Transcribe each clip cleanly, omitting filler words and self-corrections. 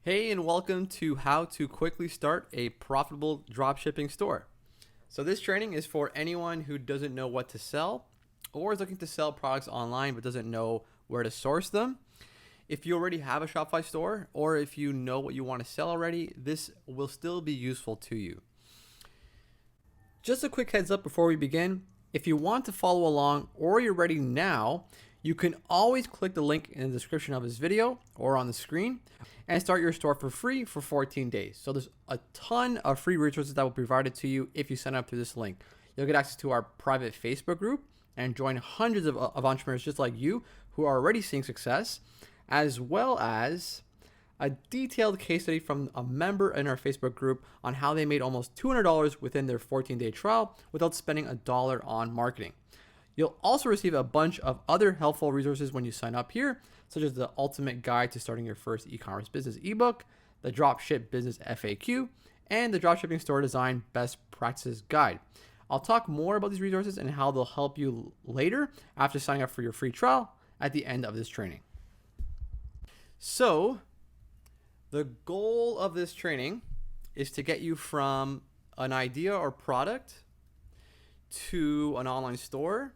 Hey, and welcome to how to quickly start a profitable dropshipping store. So this training is for anyone who doesn't know what to sell or is looking to sell products online but doesn't know where to source them. If you already have a Shopify store or if you know what you want to sell already, this will still be useful to you. Just a quick heads up before we begin. If you want to follow along or you're ready now, you can always click the link in the description of this video or on the screen and start your store for free for 14 days. So there's a ton of free resources that will be provided to you if you sign up through this link. You'll get access to our private Facebook group and join hundreds of entrepreneurs just like you who are already seeing success, as well as a detailed case study from a member in our Facebook group on how they made almost $200 within their 14-day trial without spending a dollar on marketing. You'll also receive a bunch of other helpful resources when you sign up here, such as the Ultimate Guide to Starting Your First E-commerce Business ebook, the Dropship Business FAQ, and the Dropshipping Store Design Best Practices Guide. I'll talk more about these resources and how they'll help you later after signing up for your free trial at the end of this training. So, the goal of this training is to get you from an idea or product to an online store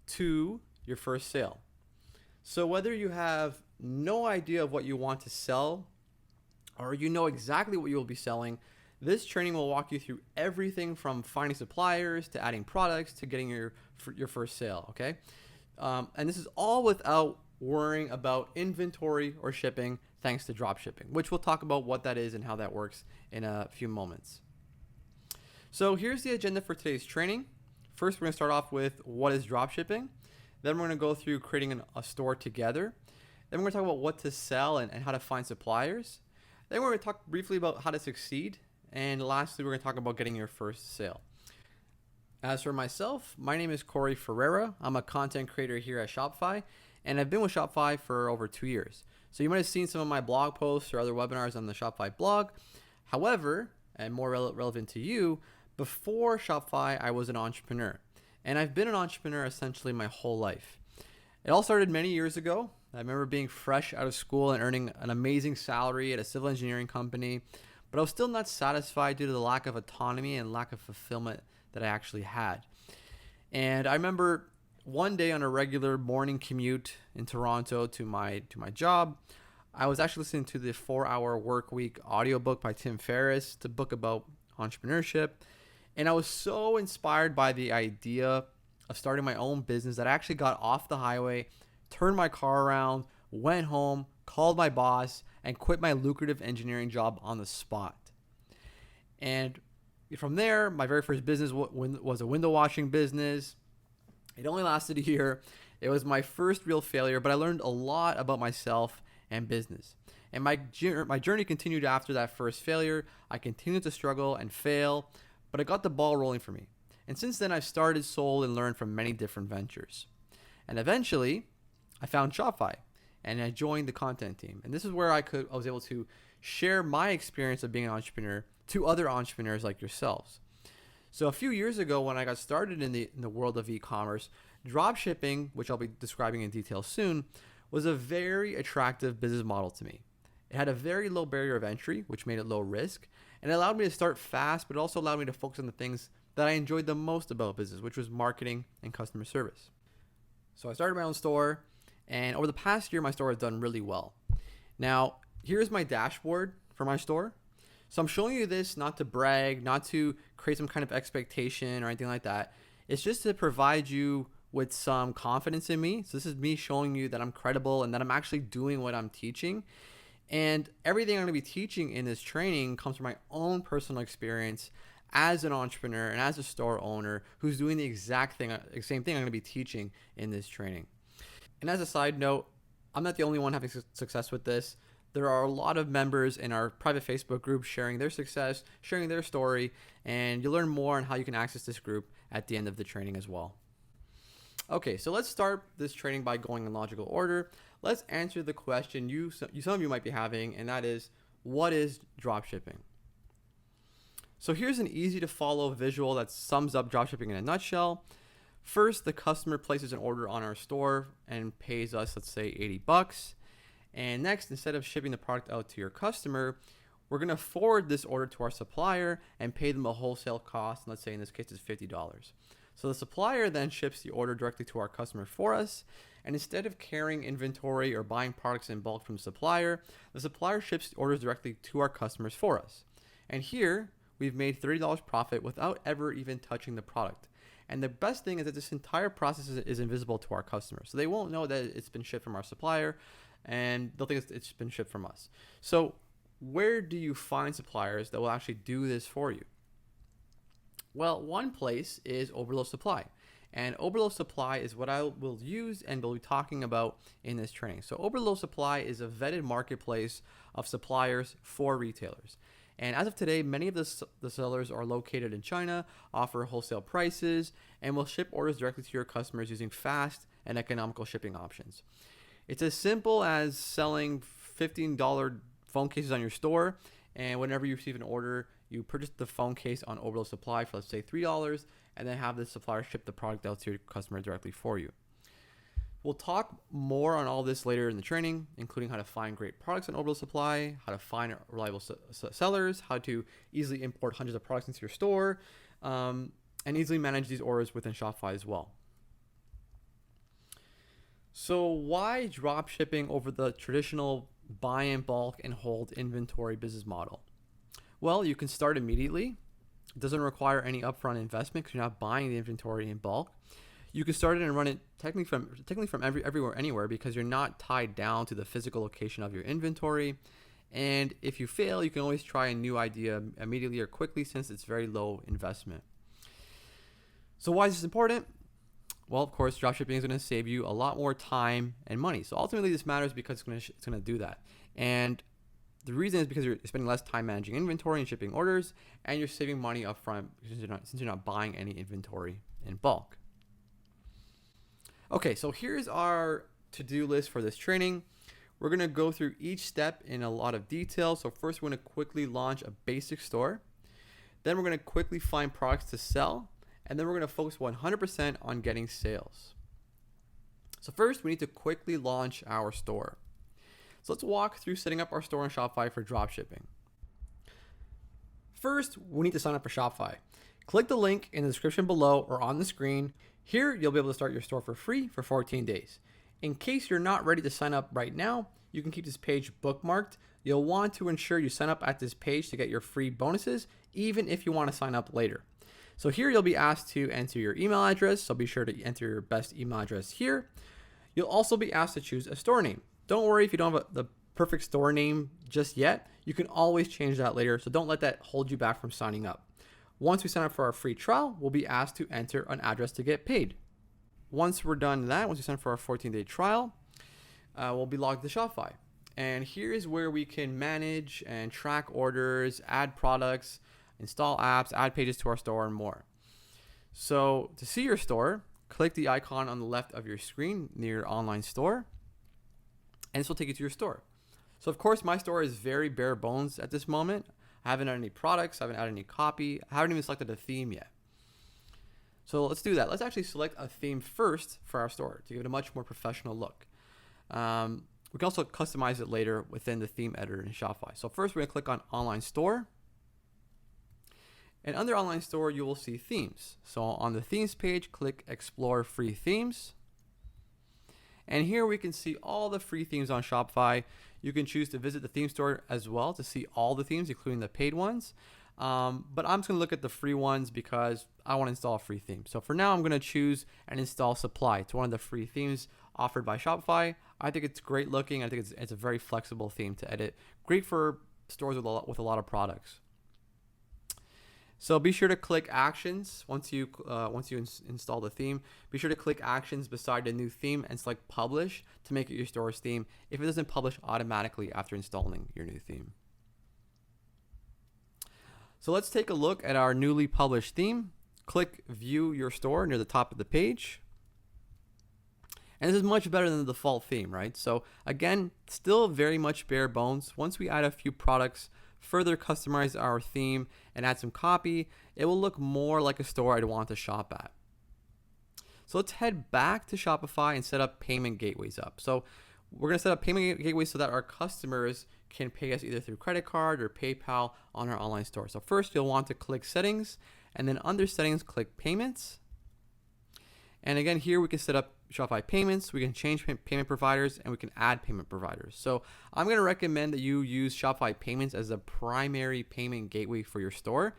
to your first sale. So whether you have no idea of what you want to sell or you know exactly what you will be selling, this training will walk you through everything from finding suppliers to adding products to getting your first sale, okay? And this is all without worrying about inventory or shipping thanks to dropshipping, which we'll talk about what that is and how that works in a few moments. So here's the agenda for today's training. First, we're going to start off with what is dropshipping. Then we're going to go through creating a store together. Then we're going to talk about what to sell and how to find suppliers. Then we're going to talk briefly about how to succeed. And lastly, we're going to talk about getting your first sale. As for myself, my name is Corey Ferreira. I'm a content creator here at Shopify, and I've been with Shopify for over 2 years. So you might have seen some of my blog posts or other webinars on the Shopify blog. However, and more relevant to you, before Shopify, I was an entrepreneur. And I've been an entrepreneur essentially my whole life. It all started many years ago. I remember being fresh out of school and earning an amazing salary at a civil engineering company, but I was still not satisfied due to the lack of autonomy and lack of fulfillment that I actually had. And I remember one day on a regular morning commute in Toronto to my job, I was actually listening to the 4-Hour Workweek audiobook by Tim Ferriss, the book about entrepreneurship. And I was so inspired by the idea of starting my own business that I actually got off the highway, turned my car around, went home, called my boss, and quit my lucrative engineering job on the spot. And from there, my very first business was a window washing business. It only lasted a year. It was my first real failure, but I learned a lot about myself and business. And my journey continued after that first failure. I continued to struggle and fail, but I got the ball rolling for me. And since then, I've started, sold, and learned from many different ventures. And eventually, I found Shopify, and I joined the content team. And this is where I was able to share my experience of being an entrepreneur to other entrepreneurs like yourselves. So a few years ago, when I got started in the world of e-commerce, dropshipping, which I'll be describing in detail soon, was a very attractive business model to me. It had a very low barrier of entry, which made it low risk, and it allowed me to start fast, but it also allowed me to focus on the things that I enjoyed the most about business, which was marketing and customer service. So I started my own store, and over the past year, my store has done really well. Now, here's my dashboard for my store. So I'm showing you this not to brag, not to create some kind of expectation or anything like that. It's just to provide you with some confidence in me. So this is me showing you that I'm credible and that I'm actually doing what I'm teaching. And everything I'm going to be teaching in this training comes from my own personal experience as an entrepreneur and as a store owner who's doing the same thing I'm going to be teaching in this training. And as a side note, I'm not the only one having success with this. There are a lot of members in our private Facebook group sharing their success, sharing their story, and you'll learn more on how you can access this group at the end of the training as well. Okay, so let's start this training by going in logical order. Let's answer the question some of you might be having, and that is, what is dropshipping? So here's an easy to follow visual that sums up dropshipping in a nutshell. First, the customer places an order on our store and pays us, let's say, $80. And next, instead of shipping the product out to your customer, we're going to forward this order to our supplier and pay them a wholesale cost. Let's say in this case it's $50. So the supplier then ships the order directly to our customer for us. And instead of carrying inventory or buying products in bulk from the supplier ships the orders directly to our customers for us. And here we've made $30 profit without ever even touching the product. And the best thing is that this entire process is invisible to our customers. So they won't know that it's been shipped from our supplier, and they'll think it's been shipped from us. So where do you find suppliers that will actually do this for you? Well, one place is Overload Supply. And Overload Supply is what I will use and will be talking about in this training. So Overload Supply is a vetted marketplace of suppliers for retailers. And as of today, many of the sellers are located in China, offer wholesale prices, and will ship orders directly to your customers using fast and economical shipping options. It's as simple as selling $15 phone cases on your store, and whenever you receive an order, you purchase the phone case on Overload Supply for, let's say, $3, and then have the supplier ship the product out to your customer directly for you. We'll talk more on all this later in the training, including how to find great products on Overload Supply, how to find reliable sellers, how to easily import hundreds of products into your store, and easily manage these orders within Shopify as well. So why drop shipping over the traditional buy in bulk and hold inventory business model? Well, you can start immediately. It doesn't require any upfront investment because you're not buying the inventory in bulk. You can start it and run it technically from everywhere, anywhere, because you're not tied down to the physical location of your inventory. And if you fail, you can always try a new idea immediately or quickly since it's very low investment. So why is this important? Well, of course, dropshipping is going to save you a lot more time and money. So ultimately, this matters because it's going to do that. And the reason is because you're spending less time managing inventory and shipping orders, and you're saving money up front since you're not buying any inventory in bulk. Okay, so here's our to-do list for this training. We're going to go through each step in a lot of detail. So first, we're going to quickly launch a basic store. Then we're going to quickly find products to sell. And then we're going to focus 100% on getting sales. So first, we need to quickly launch our store. So let's walk through setting up our store on Shopify for dropshipping. First, we need to sign up for Shopify. Click the link in the description below or on the screen. Here, you'll be able to start your store for free for 14 days. In case you're not ready to sign up right now, you can keep this page bookmarked. You'll want to ensure you sign up at this page to get your free bonuses, even if you want to sign up later. So here you'll be asked to enter your email address, so be sure to enter your best email address here. You'll also be asked to choose a store name. Don't worry if you don't have the perfect store name just yet. You can always change that later, so don't let that hold you back from signing up. Once we sign up for our free trial, we'll be asked to enter an address to get paid. Once we're done that, once we sign up for our 14-day trial, we'll be logged to Shopify. And here's where we can manage and track orders, add products, install apps, add pages to our store, and more. So to see your store, click the icon on the left of your screen near your online store, and this will take you to your store. So of course, my store is very bare bones at this moment. I haven't added any products, I haven't added any copy, I haven't even selected a theme yet. So let's do that. Let's actually select a theme first for our store to give it a much more professional look. We can also customize it later within the theme editor in Shopify. So first we're going to click on Online Store. And under Online Store, you will see themes. So on the themes page, click Explore Free Themes. And here we can see all the free themes on Shopify. You can choose to visit the theme store as well to see all the themes, including the paid ones. But I'm just going to look at the free ones because I want to install a free theme. So for now, I'm going to choose and install Supply. It's one of the free themes offered by Shopify. I think it's great looking. I think it's a very flexible theme to edit. Great for stores with a lot of products. So be sure to click Actions once you install the theme. Be sure to click Actions beside the new theme and select Publish to make it your store's theme if it doesn't publish automatically after installing your new theme. So let's take a look at our newly published theme. Click View Your Store near the top of the page. And this is much better than the default theme, right? So again, still very much bare bones. Once we add a few products, further customize our theme, and add some copy, it will look more like a store I'd want to shop at. So let's head back to Shopify and set up payment gateways up. So we're going to set up payment gateways so that our customers can pay us either through credit card or PayPal on our online store. So first you'll want to click settings, and then under settings, click payments. And again, here we can set up Shopify payments, we can change payment providers, and we can add payment providers. So I'm going to recommend that you use Shopify payments as a primary payment gateway for your store.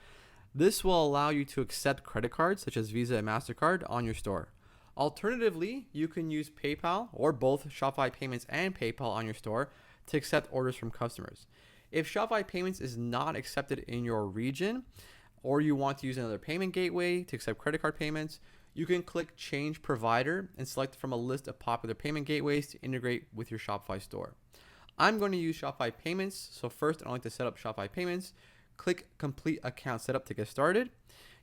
This will allow you to accept credit cards such as Visa and MasterCard on your store. Alternatively, you can use PayPal or both Shopify payments and PayPal on your store to accept orders from customers. If Shopify payments is not accepted in your region, or you want to use another payment gateway to accept credit card payments, you can click change provider and select from a list of popular payment gateways to integrate with your Shopify store. I'm going to use Shopify payments. So first, I'd like to set up Shopify payments. Click complete account setup to get started.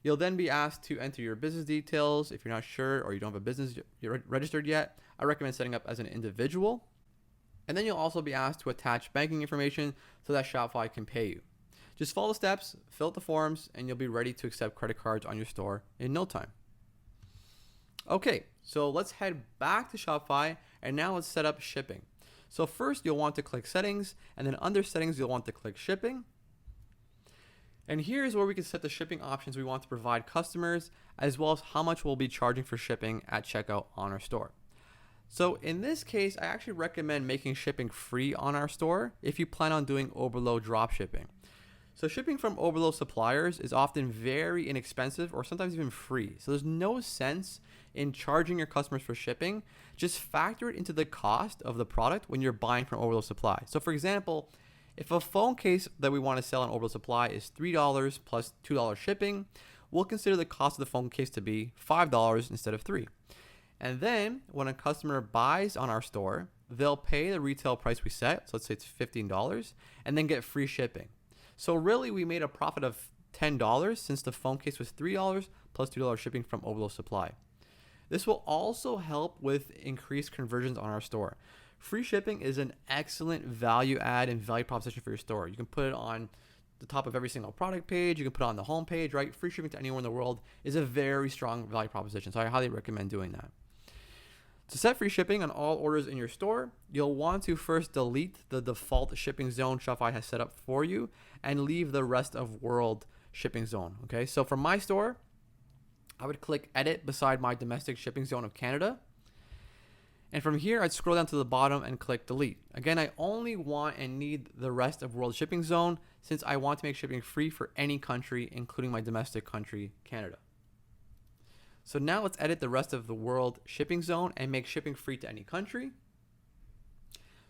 You'll then be asked to enter your business details. If you're not sure or you don't have a business you're registered yet, I recommend setting up as an individual. And then you'll also be asked to attach banking information so that Shopify can pay you. Just follow the steps, fill out the forms, and you'll be ready to accept credit cards on your store in no time. Okay, so let's head back to Shopify, and now let's set up shipping. So first you'll want to click settings, and then under settings you'll want to click shipping. And here's where we can set the shipping options we want to provide customers, as well as how much we'll be charging for shipping at checkout on our store. So in this case, I actually recommend making shipping free on our store if you plan on doing overload drop shipping. So shipping from overload suppliers is often very inexpensive or sometimes even free. So there's no sense in charging your customers for shipping. Just factor it into the cost of the product when you're buying from overload supply. So for example, if a phone case that we want to sell on overload supply is $3 plus $2 shipping, we'll consider the cost of the phone case to be $5 instead of $3. And then when a customer buys on our store, they'll pay the retail price we set. So let's say it's $15 and then get free shipping. So really we made a profit of $10 since the phone case was $3 plus $2 shipping from overload supply. This will also help with increased conversions on our store. Free shipping is an excellent value add and value proposition for your store. You can put it on the top of every single product page. You can put it on the home page, right? Free shipping to anywhere in the world is a very strong value proposition. So I highly recommend doing that. To set free shipping on all orders in your store, you'll want to first delete the default shipping zone Shopify has set up for you and leave the rest of world shipping zone. Okay, so for my store, I would click edit beside my domestic shipping zone of Canada. And from here, I'd scroll down to the bottom and click delete. Again, I only want and need the rest of world shipping zone since I want to make shipping free for any country, including my domestic country, Canada. So now let's edit the rest of the world shipping zone and make shipping free to any country.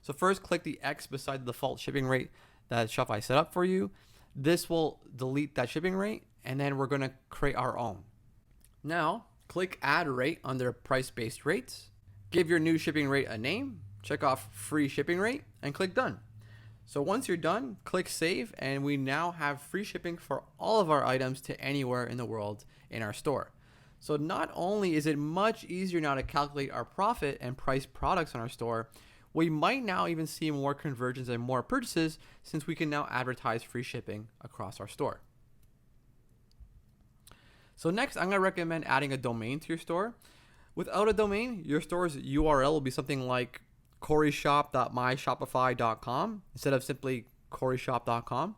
So first click the X beside the default shipping rate that Shopify set up for you. This will delete that shipping rate, and then we're going to create our own. Now click add rate under price-based rates. Give your new shipping rate a name, check off free shipping rate, and click done. So once you're done, click save, and we now have free shipping for all of our items to anywhere in the world in our store. So not only is it much easier now to calculate our profit and price products on our store, we might now even see more conversions and more purchases since we can now advertise free shipping across our store. So next, I'm going to recommend adding a domain to your store. Without a domain, your store's URL will be something like coryshop.myshopify.com instead of simply coryshop.com.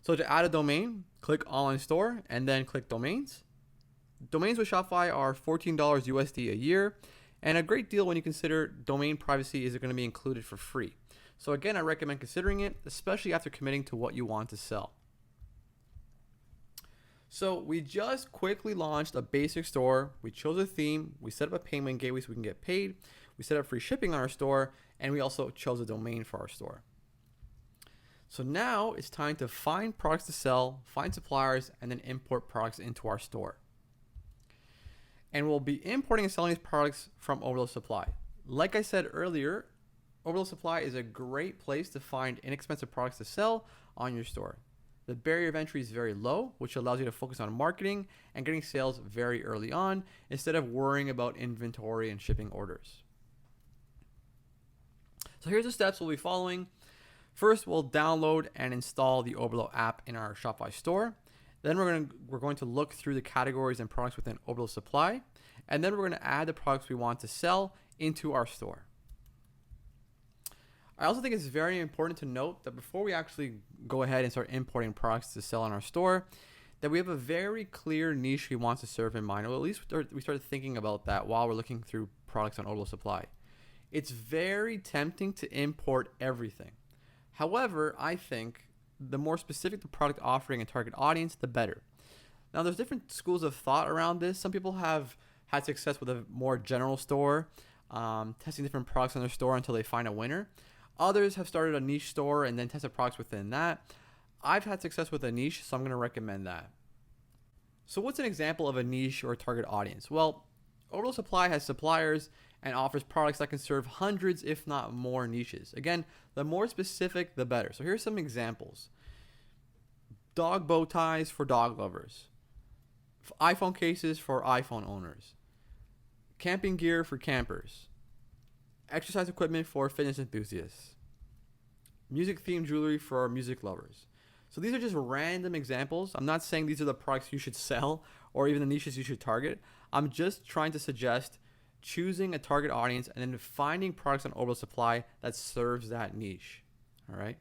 So to add a domain, click online store and then click domains. Domains with Shopify are $14 USD a year, and a great deal when you consider domain privacy is going to be included for free. So again, I recommend considering it, especially after committing to what you want to sell. So we just quickly launched a basic store. We chose a theme. We set up a payment gateway so we can get paid. We set up free shipping on our store, and we also chose a domain for our store. So now it's time to find products to sell, find suppliers, and then import products into our store. And we'll be importing and selling these products from Overload Supply. Like I said earlier, Overload Supply is a great place to find inexpensive products to sell on your store. The barrier of entry is very low, which allows you to focus on marketing and getting sales very early on instead of worrying about inventory and shipping orders. So here's the steps we'll be following. First, we'll download and install the Overload app in our Shopify store. Then we're going to look through the categories and products within Overload Supply, and then we're going to add the products we want to sell into our store. I also think it's very important to note that before we actually go ahead and start importing products to sell in our store, that we have a very clear niche we want to serve in mind, or at least we started thinking about that while we're looking through products on Orbital Supply. It's very tempting to import everything. However, I think the more specific the product offering and target audience, the better. Now, there's different schools of thought around this. Some people have had success with a more general store, testing different products in their store until they find a winner. Others have started a niche store and then tested products within that. I've had success with a niche, so I'm going to recommend that. So what's an example of a niche or a target audience? Well, Orbital Supply has suppliers and offers products that can serve hundreds, if not more, niches. Again, the more specific, the better. So here's some examples. Dog bow ties for dog lovers. iPhone cases for iPhone owners. Camping gear for campers. Exercise equipment for fitness enthusiasts. Music themed jewelry for music lovers. So these are just random examples. I'm not saying these are the products you should sell or even the niches you should target. I'm just trying to suggest choosing a target audience and then finding products on Orbital Supply that serves that niche. All right.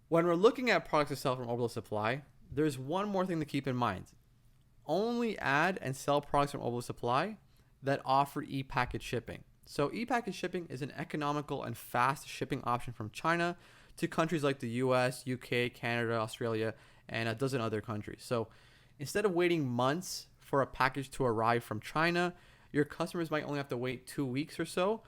When we're looking at products to sell from Orbital Supply, there's one more thing to keep in mind. Only add and sell products from Orbital Supply that offer e-package shipping. So e-package shipping is an economical and fast shipping option from China to countries like the US, UK, Canada, Australia, and a dozen other countries. So instead of waiting months for a package to arrive from China, your customers might only have to wait 2 weeks or so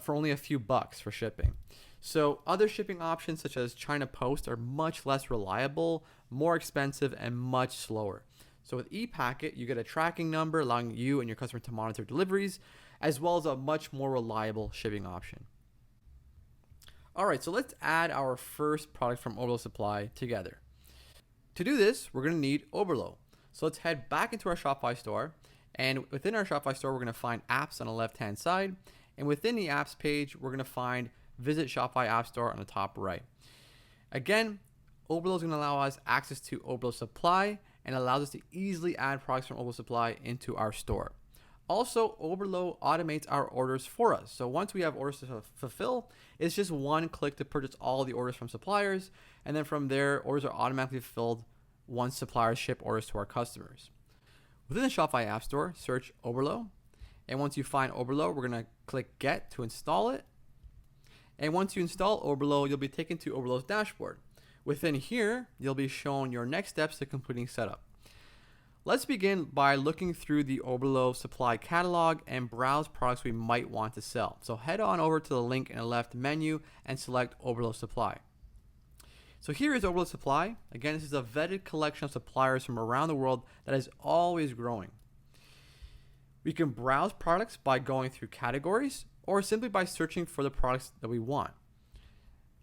for only a few bucks for shipping. So other shipping options such as China Post are much less reliable, more expensive, and much slower. So with ePacket, you get a tracking number allowing you and your customer to monitor deliveries, as well as a much more reliable shipping option. All right, so let's add our first product from Orbital Supply together. To do this, we're going to need Oberlo. So let's head back into our Shopify store. And within our Shopify store, we're going to find apps on the left-hand side. And within the apps page, we're going to find Visit Shopify App Store on the top right. Again, Oberlo is going to allow us access to Orbital Supply and allows us to easily add products from Orbital Supply into our store. Also, Oberlo automates our orders for us. So once we have orders to fulfill, it's just one click to purchase all the orders from suppliers. And then from there, orders are automatically fulfilled once suppliers ship orders to our customers. Within the Shopify App Store, search Oberlo. And once you find Oberlo, we're going to click Get to install it. And once you install Oberlo, you'll be taken to Oberlo's dashboard. Within here, you'll be shown your next steps to completing setup. Let's begin by looking through the Oberlo Supply catalog and browse products we might want to sell. So head on over to the link in the left menu and select Oberlo Supply. So here is Oberlo Supply. Again, this is a vetted collection of suppliers from around the world that is always growing. We can browse products by going through categories or simply by searching for the products that we want.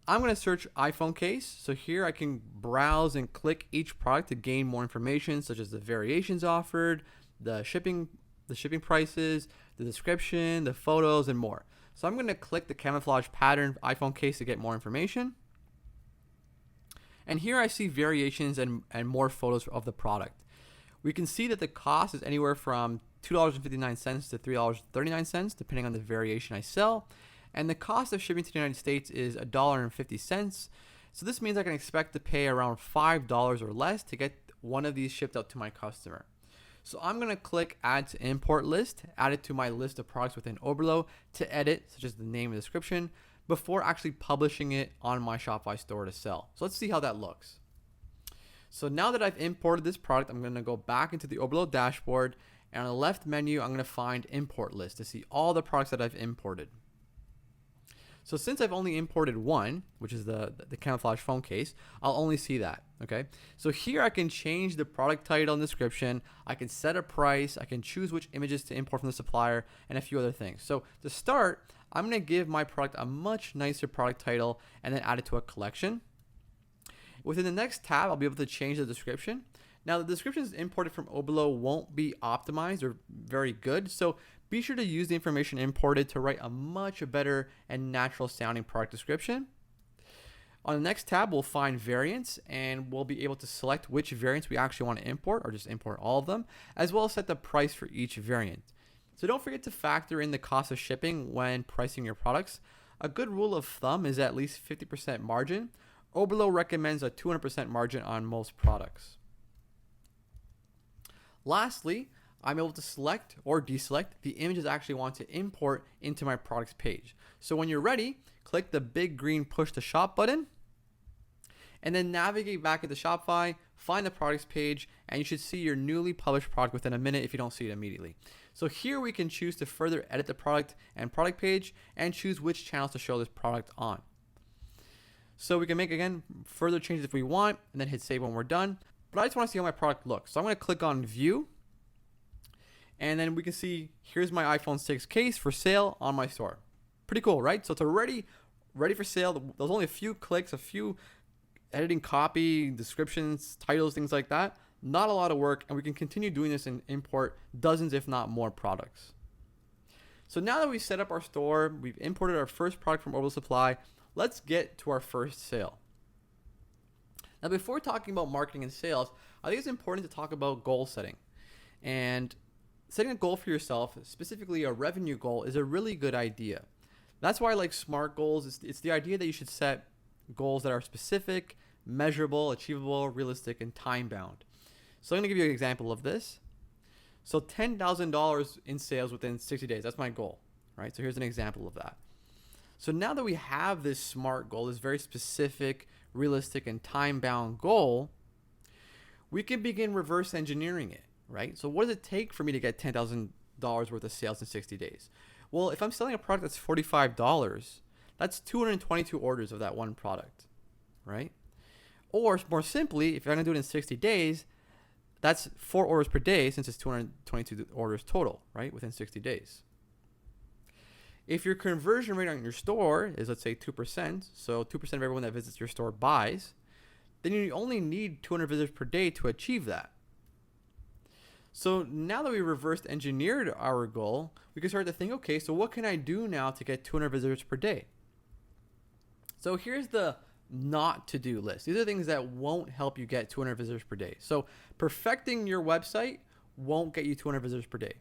I'm going to search iPhone case. So here I can browse and click each product to gain more information, such as the variations offered, the shipping prices, the description, the photos, and more. So I'm going to click the camouflage pattern iPhone case to get more information. And here I see variations and more photos of the product. We can see that the cost is anywhere from $2.59 to $3.39, depending on the variation I sell. And the cost of shipping to the United States is $1.50. So this means I can expect to pay around $5 or less to get one of these shipped out to my customer. So I'm going to click Add to Import List, add it to my list of products within Oberlo to edit, such as the name and description, before actually publishing it on my Shopify store to sell. So let's see how that looks. So now that I've imported this product, I'm going to go back into the Oberlo dashboard, and on the left menu, I'm going to find Import List to see all the products that I've imported. So since I've only imported one, which is the camouflage phone case, I'll only see that, okay? So here I can change the product title and description. I can set a price. I can choose which images to import from the supplier and a few other things. So to start, I'm going to give my product a much nicer product title and then add it to a collection. Within the next tab, I'll be able to change the description. Now, the descriptions imported from Oberlo won't be optimized or very good, so be sure to use the information imported to write a much better and natural sounding product description. On the next tab, we'll find variants, and we'll be able to select which variants we actually want to import, or just import all of them, as well as set the price for each variant. So don't forget to factor in the cost of shipping when pricing your products. a good rule of thumb is at least 50% margin. Oberlo recommends a 200% margin on most products. Lastly, I'm able to select or deselect the images I actually want to import into my products page. So when you're ready, click the big green push to shop button, and then navigate back into Shopify, find the products page, and you should see your newly published product within a minute if you don't see it immediately. So here we can choose to further edit the product and product page and choose which channels to show this product on. So we can make, again, further changes if we want, and then hit save when we're done. But I just want to see how my product looks. So I'm going to click on view, and then we can see here's my iPhone 6 case for sale on my store. Pretty cool, right? So it's already ready for sale. There's only a few clicks, a few editing copy, descriptions, titles, things like that. Not a lot of work, and we can continue doing this and import dozens, if not more, products. So now that we've set up our store, we've imported our first product from Oberlo Supply, let's get to our first sale. Now, before talking about marketing and sales, I think it's important to talk about goal setting. And setting a goal for yourself, specifically a revenue goal, is a really good idea. That's why I like SMART goals. It's the idea that you should set goals that are specific, measurable, achievable, realistic, and time-bound. So I'm going to give you an example of this. So $10,000 in sales within 60 days. That's my goal, right? So here's an example of that. So now that we have this SMART goal, this very specific, realistic, and time-bound goal, we can begin reverse engineering it, right? So what does it take for me to get $10,000 worth of sales in 60 days? Well, if I'm selling a product that's $45, that's 222 orders of that one product, right? Or more simply, if you're going to do it in 60 days, that's 4 orders per day, since it's 222 orders total, right, within 60 days. If your conversion rate on your store is, let's say, 2%, so 2% of everyone that visits your store buys, then you only need 200 visitors per day to achieve that. So now that we reversed engineered our goal, we can start to think, okay, so what can I do now to get 200 visitors per day? So here's the not to do list. These are things that won't help you get 200 visitors per day. So perfecting your website won't get you 200 visitors per day.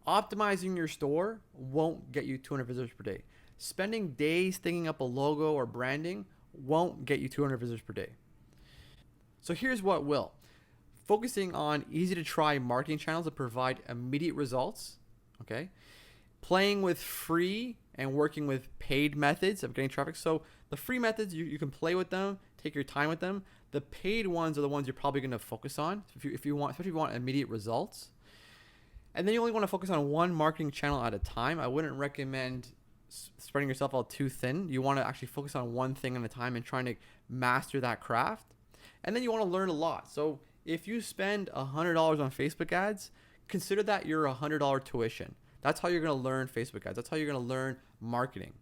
Optimizing your store won't get you 200 visitors per day. Spending days thinking up a logo or branding won't get you 200 visitors per day. So here's what will. Focusing on easy to try marketing channels that provide immediate results, okay? Playing with free and working with paid methods of getting traffic. So the free methods, you can play with them, take your time with them. The paid ones are the ones you're probably going to focus on if you want, especially if you want immediate results. And then you only want to focus on one marketing channel at a time. I wouldn't recommend spreading yourself out too thin. You want to actually focus on one thing at a time and trying to master that craft. And then you want to learn a lot. So if you spend $100 on Facebook ads, consider that your $100 tuition. That's how you're going to learn Facebook ads. That's how you're going to learn marketing.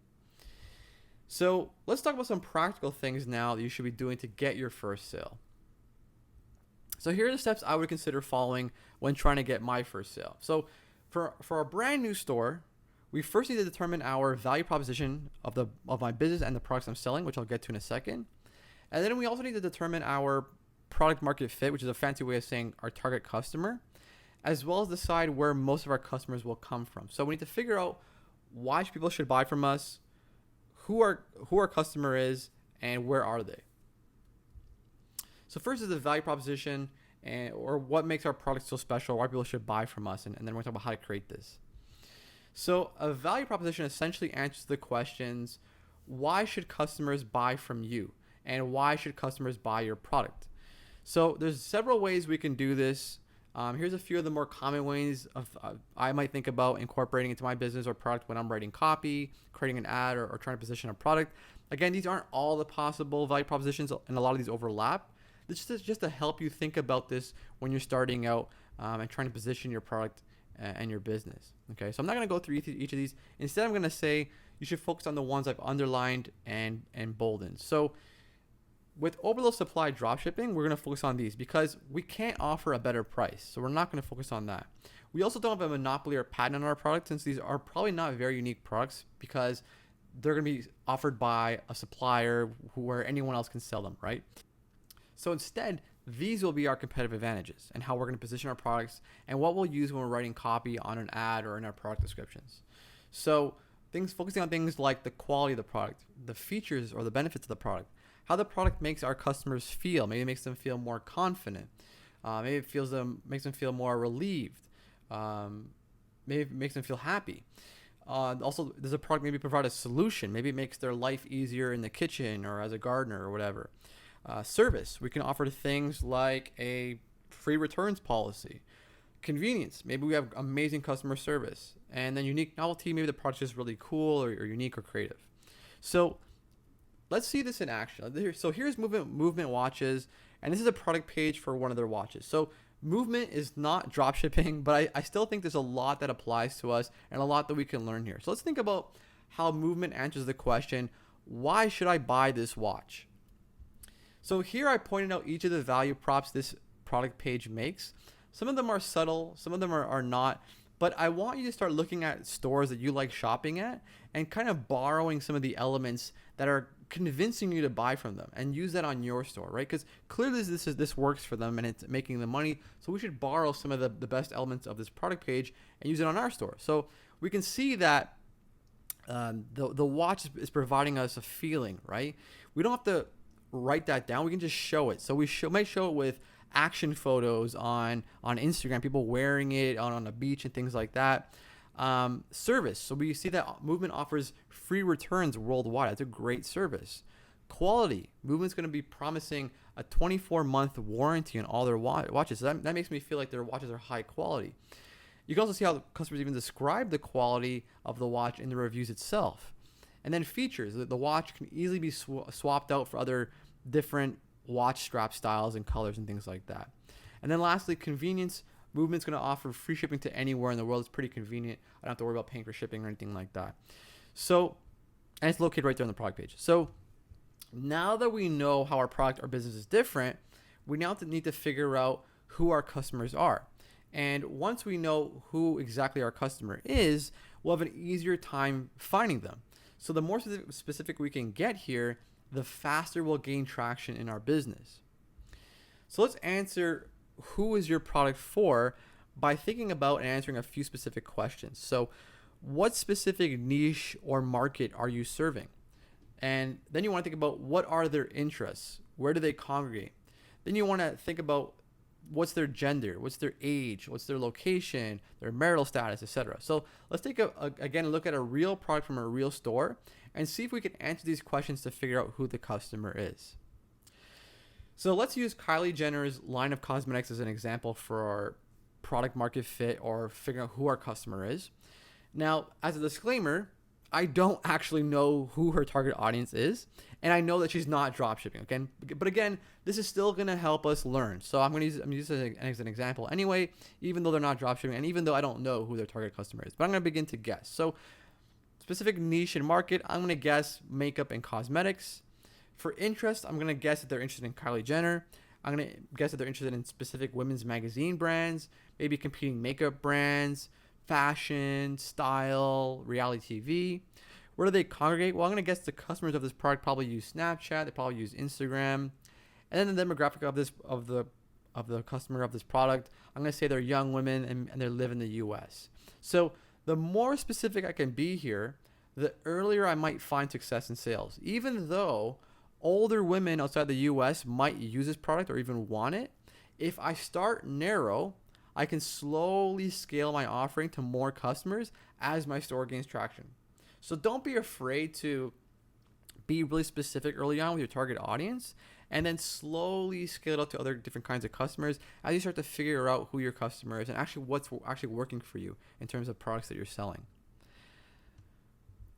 So let's talk about some practical things now that you should be doing to get your first sale. So here are the steps I would consider following when trying to get my first sale. So for a brand new store, we first need to determine our value proposition of my business and the products I'm selling, which I'll get to in a second. And then we also need to determine our product market fit, which is a fancy way of saying our target customer, as well as decide where most of our customers will come from. So we need to figure out why people should buy from us, who our customer is, and where are they. So first is the value proposition, or what makes our product so special, why people should buy from us, and then we're going to talk about how to create this. So a value proposition essentially answers the questions, why should customers buy from you? And why should customers buy your product? So there's several ways we can do this. Here's a few of the more common ways I might think about incorporating into my business or product when I'm writing copy, creating an ad, or trying to position a product. Again, these aren't all the possible value propositions, and a lot of these overlap. This is just to help you think about this when you're starting out and trying to position your product and your business. Okay, so I'm not going to go through each of these. Instead, I'm going to say you should focus on the ones I've underlined and boldened. So with Oberlo Supply Dropshipping, we're going to focus on these because we can't offer a better price. So we're not going to focus on that. We also don't have a monopoly or patent on our product, since these are probably not very unique products because they're going to be offered by a supplier where anyone else can sell them, right? So instead, these will be our competitive advantages and how we're going to position our products and what we'll use when we're writing copy on an ad or in our product descriptions. So focusing on things like the quality of the product, the features or the benefits of the product, how the product makes our customers feel. Maybe it makes them feel more confident. Maybe makes them feel more relieved. Maybe it makes them feel happy. Also, does a product maybe provide a solution? Maybe it makes their life easier in the kitchen or as a gardener or whatever. Service, we can offer things like a free returns policy. Convenience, maybe we have amazing customer service. And then unique novelty, maybe the product is really cool or unique or creative. So let's see this in action. So here's movement watches, and this is a product page for one of their watches. So movement is not drop shipping, but I still think there's a lot that applies to us and a lot that we can learn here. So let's think about how movement answers the question, why should I buy this watch? So here I pointed out each of the value props this product page makes. Some of them are subtle, some of them are not, but I want you to start looking at stores that you like shopping at and kind of borrowing some of the elements that are convincing you to buy from them and use that on your store, right? Because clearly this works for them and it's making them money. So we should borrow some of the best elements of this product page and use it on our store. So we can see that the watch is providing us a feeling, right? We don't have to write that down. We can just show it. So we might show it with action photos on Instagram, people wearing it on a beach and things like that. Service. So we see that Movement offers free returns worldwide. That's a great service. Quality. Movement's going to be promising a 24-month warranty on all their watches. So that makes me feel like their watches are high quality. You can also see how customers even describe the quality of the watch in the reviews itself. And then features. The watch can easily be swapped out for other different watch strap styles and colors and things like that. And then lastly, convenience. Movement's going to offer free shipping to anywhere in the world. It's pretty convenient. I don't have to worry about paying for shipping or anything like that. So, and it's located right there on the product page. So now that we know how our product or business is different, we now need to figure out who our customers are. And once we know who exactly our customer is, we'll have an easier time finding them. So the more specific we can get here, the faster we'll gain traction in our business. So let's answer who is your product for by thinking about and answering a few specific questions. So what specific niche or market are you serving? And then you want to think about what are their interests? Where do they congregate? Then you want to think about what's their gender, what's their age, what's their location, their marital status, etc. So let's take again a look at a real product from a real store and see if we can answer these questions to figure out who the customer is. So let's use Kylie Jenner's line of cosmetics as an example for our product market fit or figuring out who our customer is. Now, as a disclaimer, I don't actually know who her target audience is, and I know that she's not dropshipping. Okay, but again, this is still going to help us learn. So I'm going to use it as an example anyway, even though they're not dropshipping, and even though I don't know who their target customer is. But I'm going to begin to guess. So specific niche and market, I'm going to guess makeup and cosmetics. For interest, I'm going to guess that they're interested in Kylie Jenner. I'm going to guess that they're interested in specific women's magazine brands, maybe competing makeup brands, fashion, style, reality TV. Where do they congregate? Well, I'm going to guess the customers of this product probably use Snapchat. They probably use Instagram. And then the demographic of the customer of this product, I'm going to say they're young women and they live in the U.S. So the more specific I can be here, the earlier I might find success in sales. Even though older women outside the U.S. might use this product or even want it, if I start narrow, I can slowly scale my offering to more customers as my store gains traction. So don't be afraid to be really specific early on with your target audience and then slowly scale it out to other different kinds of customers as you start to figure out who your customer is and actually what's actually working for you in terms of products that you're selling.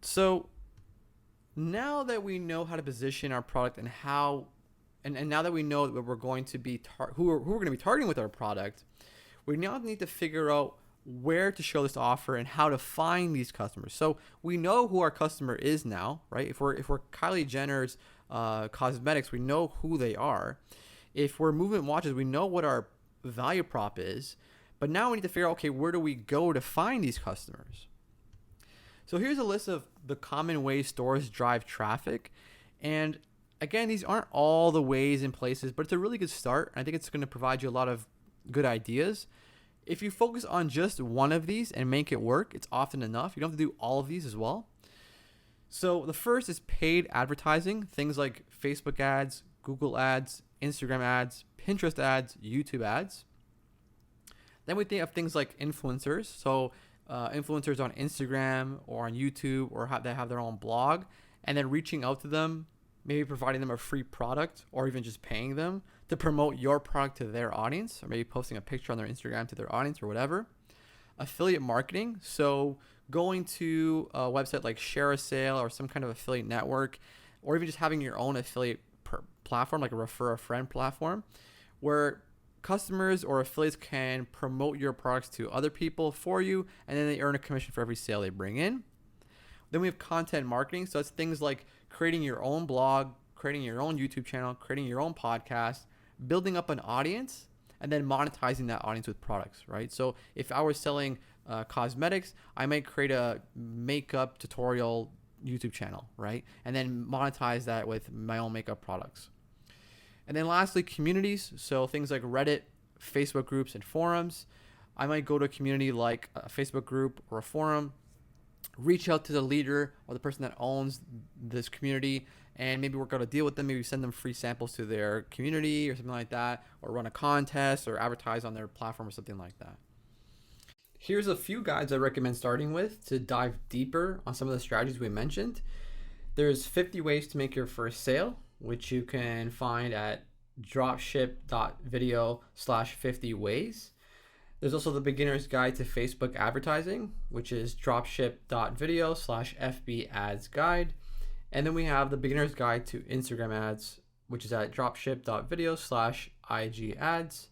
So now that we know how to position our product and how, and now that we know that we're going to be who we're going to be targeting with our product, we now need to figure out where to show this offer and how to find these customers. So we know who our customer is now, right? If we're Kylie Jenner's cosmetics, we know who they are. If we're Movement watches, we know what our value prop is. But now we need to figure out, okay, where do we go to find these customers? So here's a list of the common ways stores drive traffic. And again, these aren't all the ways and places, but it's a really good start. I think it's going to provide you a lot of good ideas. If you focus on just one of these and make it work, it's often enough. You don't have to do all of these as well. So the first is paid advertising, things like Facebook ads, Google ads, Instagram ads, Pinterest ads, YouTube ads. Then we think of things like influencers. So influencers on Instagram or on YouTube, or they have their own blog, and then reaching out to them, maybe providing them a free product or even just paying them to promote your product to their audience, or maybe posting a picture on their Instagram to their audience or whatever. Affiliate marketing. So going to a website like Share a Sale or some kind of affiliate network, or even just having your own affiliate platform, like a refer a friend platform, where customers or affiliates can promote your products to other people for you, and then they earn a commission for every sale they bring in. Then we have content marketing. So it's things like creating your own blog, creating your own YouTube channel, creating your own podcast, building up an audience, and then monetizing that audience with products, right? So if I was selling cosmetics, I might create a makeup tutorial YouTube channel, right? And then monetize that with my own makeup products. And then lastly, communities. So things like Reddit, Facebook groups, and forums. I might go to a community like a Facebook group or a forum, reach out to the leader or the person that owns this community, and maybe work out a deal with them. Maybe send them free samples to their community or something like that, or run a contest or advertise on their platform or something like that. Here's a few guides I recommend starting with to dive deeper on some of the strategies we mentioned. There's 50 ways to make your first sale, which you can find at dropship.video/50 ways. There's also the beginner's guide to Facebook advertising, which is dropship.video/FB ads guide. And then we have the beginner's guide to Instagram ads, which is at dropship.video/IG ads.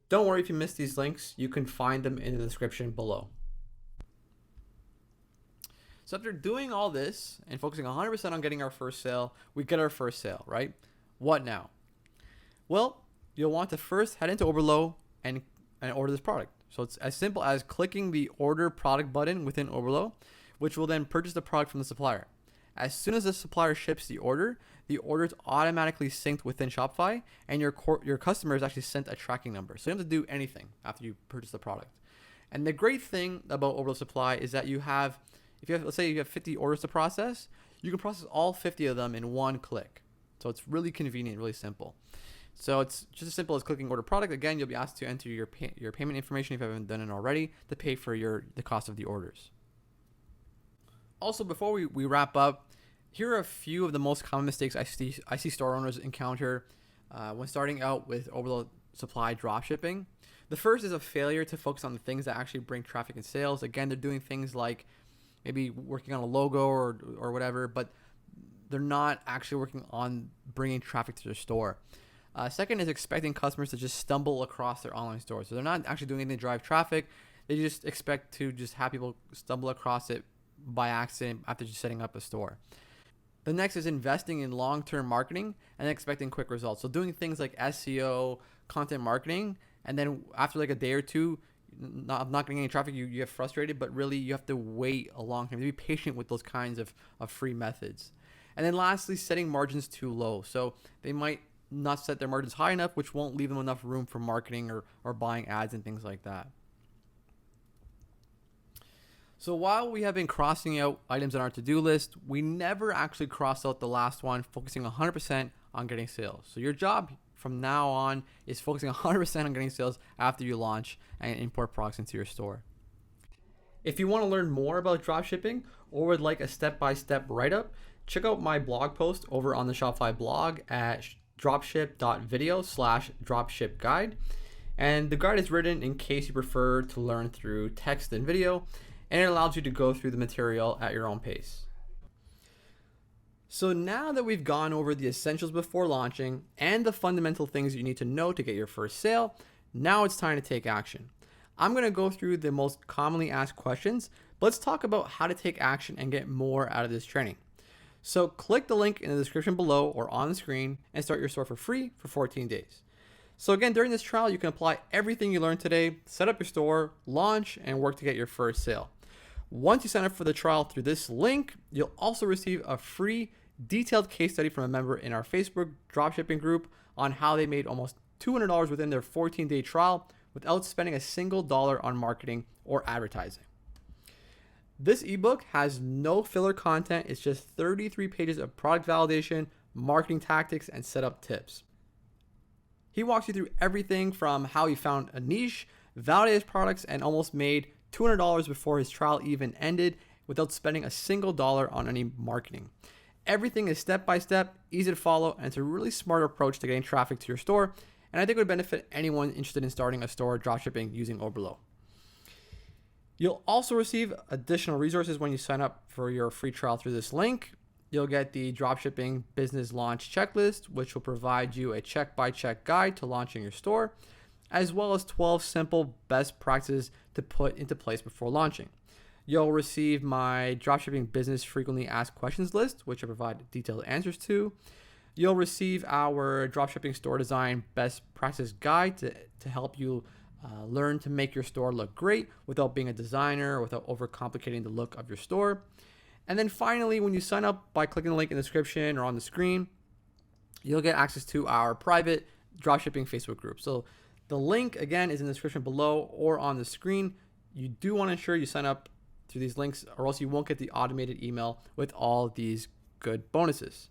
Don't worry if you missed these links, you can find them in the description below. So after doing all this and focusing 100% on getting our first sale, we get our first sale, right? What now? Well, you'll want to first head into Overlow and order this product. So it's as simple as clicking the order product button within Overlow, which will then purchase the product from the supplier. As soon as the supplier ships the order is automatically synced within Shopify, and your customer is actually sent a tracking number. So you don't have to do anything after you purchase the product. And the great thing about Overlow Supply is that let's say you have 50 orders to process, you can process all 50 of them in one click. So it's really convenient, really simple. So it's just as simple as clicking order product. Again, you'll be asked to enter your payment information if you haven't done it already to pay for the cost of the orders. Also, before we wrap up, here are a few of the most common mistakes I see store owners encounter when starting out with Overlow Supply dropshipping. The first is a failure to focus on the things that actually bring traffic and sales. Again, they're doing things like maybe working on a logo or whatever, but they're not actually working on bringing traffic to their store. Second is expecting customers to just stumble across their online store. So they're not actually doing anything to drive traffic. They just expect to just have people stumble across it by accident after just setting up a store. The next is investing in long-term marketing and expecting quick results. So doing things like SEO, content marketing, and then after like a day or two, not getting any traffic, you get frustrated, but really you have to wait a long time to be patient with those kinds of free methods. And then lastly, setting margins too low. So they might not set their margins high enough, which won't leave them enough room for marketing or buying ads and things like that. So while we have been crossing out items on our to-do list, we never actually crossed out the last one, focusing 100% on getting sales. So your job from now on is focusing 100% on getting sales after you launch and import products into your store. If you want to learn more about dropshipping or would like a step-by-step write-up, check out my blog post over on the Shopify blog at dropship.video/dropshipguide. And the guide is written in case you prefer to learn through text and video, and it allows you to go through the material at your own pace. So now that we've gone over the essentials before launching and the fundamental things you need to know to get your first sale, now it's time to take action. I'm going to go through the most commonly asked questions, but let's talk about how to take action and get more out of this training. So click the link in the description below or on the screen and start your store for free for 14 days. So again, during this trial, you can apply everything you learned today, set up your store, launch, and work to get your first sale. Once you sign up for the trial through this link, you'll also receive a free detailed case study from a member in our Facebook dropshipping group on how they made almost $200 within their 14-day trial without spending a single dollar on marketing or advertising. This ebook has no filler content. It's just 33 pages of product validation, marketing tactics, and setup tips. He walks you through everything from how he found a niche, validated his products, and almost made $200 before his trial even ended without spending a single dollar on any marketing. Everything is step by step, easy to follow, and it's a really smart approach to getting traffic to your store. And I think it would benefit anyone interested in starting a store dropshipping using Oberlo. You'll also receive additional resources when you sign up for your free trial through this link. You'll get the Dropshipping Business Launch Checklist, which will provide you a check-by-check guide to launching your store, as well as 12 simple best practices to put into place before launching. You'll receive my Dropshipping Business Frequently Asked Questions list, which I provide detailed answers to. You'll receive our Dropshipping Store Design Best Practice Guide to help you learn to make your store look great without being a designer, without overcomplicating the look of your store. And then finally, when you sign up by clicking the link in the description or on the screen, you'll get access to our private dropshipping Facebook group. So the link, again, is in the description below or on the screen. You do want to ensure you sign up through these links, or else you won't get the automated email with all these good bonuses.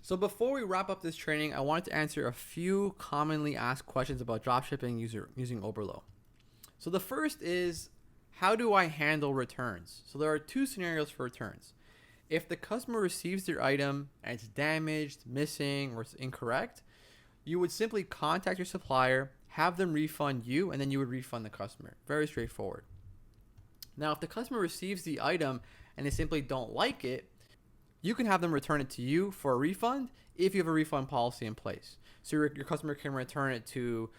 So before we wrap up this training, I wanted to answer a few commonly asked questions about dropshipping using Oberlo. So the first is, how do I handle returns? So there are two scenarios for returns. If the customer receives their item and it's damaged, missing, or it's incorrect, you would simply contact your supplier, have them refund you, and then you would refund the customer. Very straightforward. Now, if the customer receives the item and they simply don't like it, you can have them return it to you for a refund if you have a refund policy in place. So your customer can return it to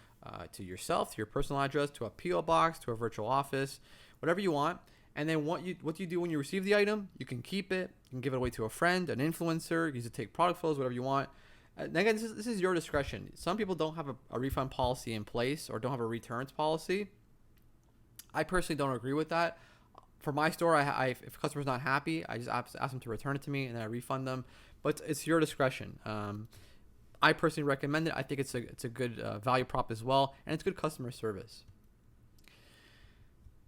yourself, to your personal address, to a PO box, to a virtual office, whatever you want. And then what you do when you receive the item, you can keep it, you can give it away to a friend, an influencer, use it to take product photos, whatever you want. And again, this is your discretion. Some people don't have a refund policy in place or don't have a returns policy. I personally don't agree with that. For my store, if a customer's not happy, I just ask them to return it to me and then I refund them. But it's your discretion. I personally recommend it. I think it's a good value prop as well, and it's good customer service.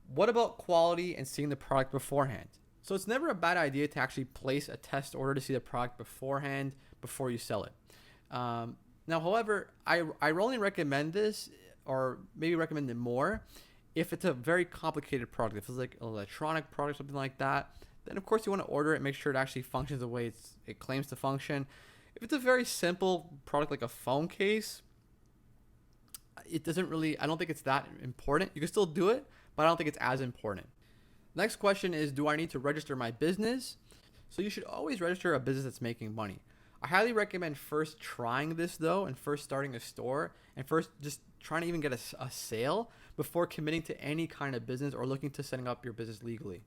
What about quality and seeing the product beforehand? So it's never a bad idea to actually place a test order to see the product beforehand before you sell it. Now, however, I only recommend this, or maybe recommend it more, if it's a very complicated product. If it's like an electronic product, something like that, then of course you want to order it, make sure it actually functions the way it claims to function. If it's a very simple product like a phone case, I don't think it's that important. You can still do it, but I don't think it's as important. Next question is, do I need to register my business? So you should always register a business that's making money. I highly recommend first trying this though, and first starting a store, and first just trying to even get a sale before committing to any kind of business or looking to setting up your business legally.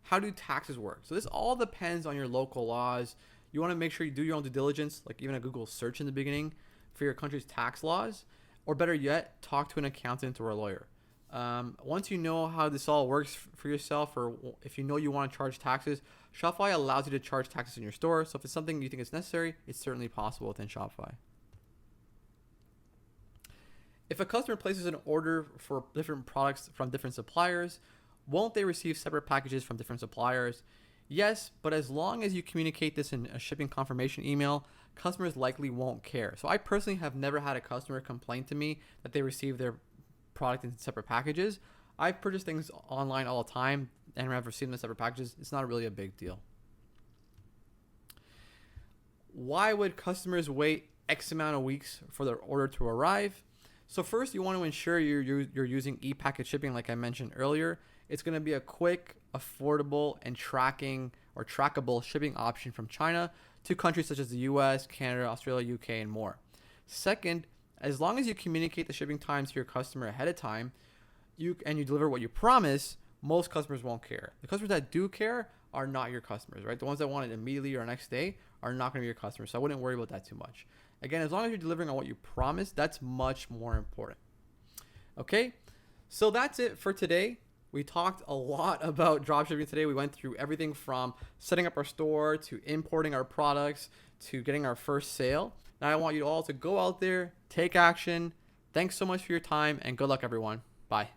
How do taxes work? So this all depends on your local laws. You want to make sure you do your own due diligence, like even a Google search in the beginning for your country's tax laws, or better yet, talk to an accountant or a lawyer. Once you know how this all works for yourself, or if you know you want to charge taxes, Shopify allows you to charge taxes in your store. So if it's something you think is necessary, it's certainly possible within Shopify. If a customer places an order for different products from different suppliers, won't they receive separate packages from different suppliers? Yes, but as long as you communicate this in a shipping confirmation email, customers likely won't care. So I personally have never had a customer complain to me that they received their product in separate packages. I purchase things online all the time and I've received them in separate packages. It's not really a big deal. Why would customers wait X amount of weeks for their order to arrive? So first, you want to ensure you're using e-packet shipping like I mentioned earlier. It's going to be a quick, affordable, and trackable shipping option from China to countries such as the US, Canada, Australia, UK, and more. Second, as long as you communicate the shipping times to your customer ahead of time, you deliver what you promise, most customers won't care. The customers that do care are not your customers, right? The ones that want it immediately or next day are not going to be your customers. So I wouldn't worry about that too much. Again, as long as you're delivering on what you promised, that's much more important. Okay, so that's it for today. We talked a lot about dropshipping today. We went through everything from setting up our store to importing our products to getting our first sale. Now I want you all to go out there, take action. Thanks so much for your time, and good luck, everyone. Bye.